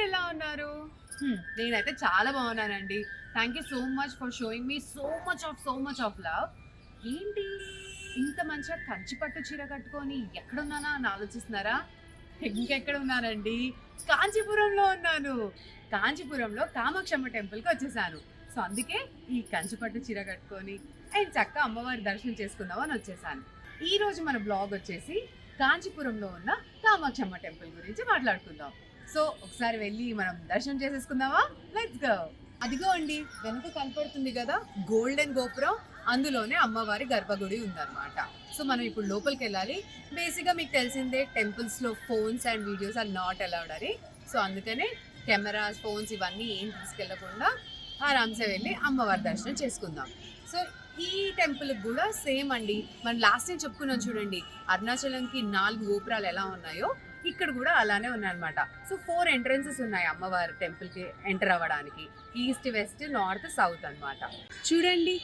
ఎలా ఉన్నారు? నేనైతే చాలా బాగున్నానండి. Thank you so much for showing me so much of love. ఏంటి ఇంత మంచిగా కంచి పట్టు చీర కట్టుకొని ఎక్కడున్నానా అని ఆలోచిస్తున్నారా? ఇంకెక్కడ ఉన్నానండి, కాంచీపురంలో ఉన్నాను. కాంచీపురంలో కామాక్షమ్మ టెంపుల్కి వచ్చేసాను. సో అందుకే ఈ కంచి పట్టు చీర కట్టుకొని అండ్ చక్కగా అమ్మవారి దర్శనం చేసుకుందామని వచ్చేసాను. ఈ రోజు మన బ్లాగ్ వచ్చేసి కాంచీపురంలో ఉన్న కామాక్షమ్మ టెంపుల్ గురించి మాట్లాడుకుందాం. సో ఒకసారి వెళ్ళి మనం దర్శనం చేసేసుకుందామా? Let's go. అదిగో అండి వెనుక కనపడుతుంది కదా గోల్డెన్ గోపురం, అందులోనే అమ్మవారి గర్భగుడి ఉందన్నమాట. సో మనం ఇప్పుడు లోపలికి వెళ్ళాలి. బేసిక్గా మీకు తెలిసిందే టెంపుల్స్లో phones and videos are not allowed అని. సో అందుకనే కెమెరాస్, ఫోన్స్ ఇవన్నీ ఏం తీసుకెళ్లకుండా ఆరామ్సే వెళ్ళి అమ్మవారి దర్శనం చేసుకుందాం. సో ఈ టెంపుల్కి కూడా సేమ్ అండి, మనం లాస్ట్ టైం చెప్పుకున్నాం చూడండి, అరుణాచలంకి 4 గోపురాలు ఎలా ఉన్నాయో ఇక్కడ కూడా అలానే ఉన్నాయన్నమాట. సో 4 ఎంట్రన్సెస్ ఉన్నాయి అమ్మవారి టెంపుల్కి ఎంటర్ అవ్వడానికి. ఈస్ట్, వెస్ట్, నార్త్, సౌత్ అన్నమాట. చూడండి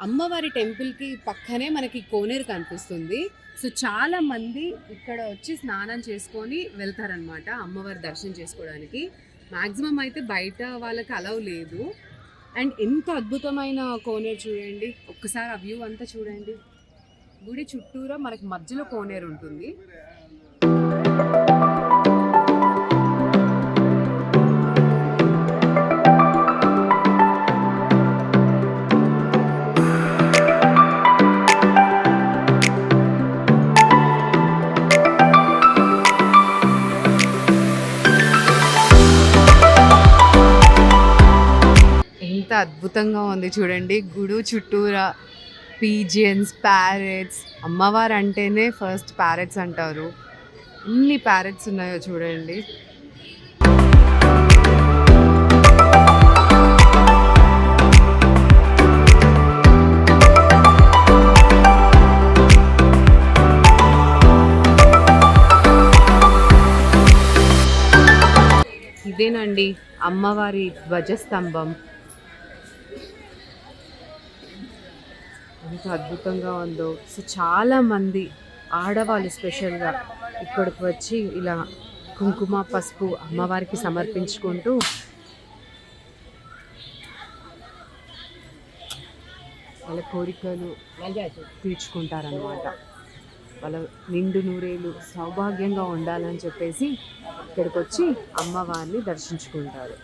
అమ్మవారి టెంపుల్కి పక్కనే మనకి కోనేరు కనిపిస్తుంది. సో చాలా మంది ఇక్కడ వచ్చి స్నానం చేసుకొని వెళ్తారనమాట అమ్మవారి దర్శనం చేసుకోవడానికి. మ్యాక్సిమం అయితే బయట వాళ్ళకి అలౌ లేదు. అండ్ ఎంత అద్భుతమైన కోనేరు చూడండి, ఒక్కసారి ఆ వ్యూ అంతా చూడండి. గుడి చుట్టూరా మనకి మధ్యలో కోనేరు ఉంటుంది. ఎంత అద్భుతంగా ఉంది చూడండి, గుడి చుట్టూరా పీజియన్స్, ప్యారెట్స్. అమ్మవారు అంటేనే ఫస్ట్ ప్యారెట్స్ అంటారు. ఎన్ని ప్యారెట్స్ ఉన్నాయో చూడండి. ఇదేనండి అమ్మవారి ధ్వజస్తంభం. ఎంత అద్భుతంగా ఉందో. సో చాలా మంది ఆడవాళ్ళు స్పెషల్గా ఇక్కడికి వచ్చి ఇలా కుంకుమ, పసుపు అమ్మవారికి సమర్పించుకుంటూ వాళ్ళ కోరికలు తీర్చుకుంటారనమాట. వాళ్ళ నిండు నూరేలు సౌభాగ్యంగా ఉండాలని చెప్పేసి ఇక్కడికి వచ్చి అమ్మవారిని దర్శించుకుంటారు.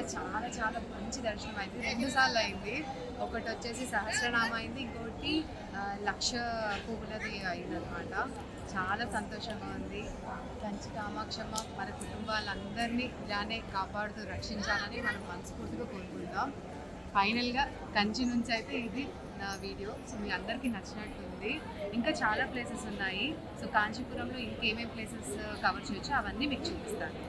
నిజంగా చాలా చాలా మంచి దర్శనం అయింది. 2 సార్లు అయింది. ఒకటి వచ్చేసి సహస్రనామ అయింది, ఇంకోటి లక్ష పువ్వులది అయిందనమాట. చాలా సంతోషంగా ఉంది. కంచి కామాక్షమ్మ మన కుటుంబాలందరినీ ఇలానే కాపాడుతూ రక్షించాలని మనం మనస్ఫూర్తిగా కోరుకుందాం. ఫైనల్గా కంచి నుంచి అయితే ఇది నా వీడియో. సో మీ అందరికీ నచ్చినట్టుంది. ఇంకా చాలా ప్లేసెస్ ఉన్నాయి. సో కాంచీపురంలో ఇంకేమేమి ప్లేసెస్ కవర్ చేయొచ్చో అవన్నీ మీకు చూపిస్తాను.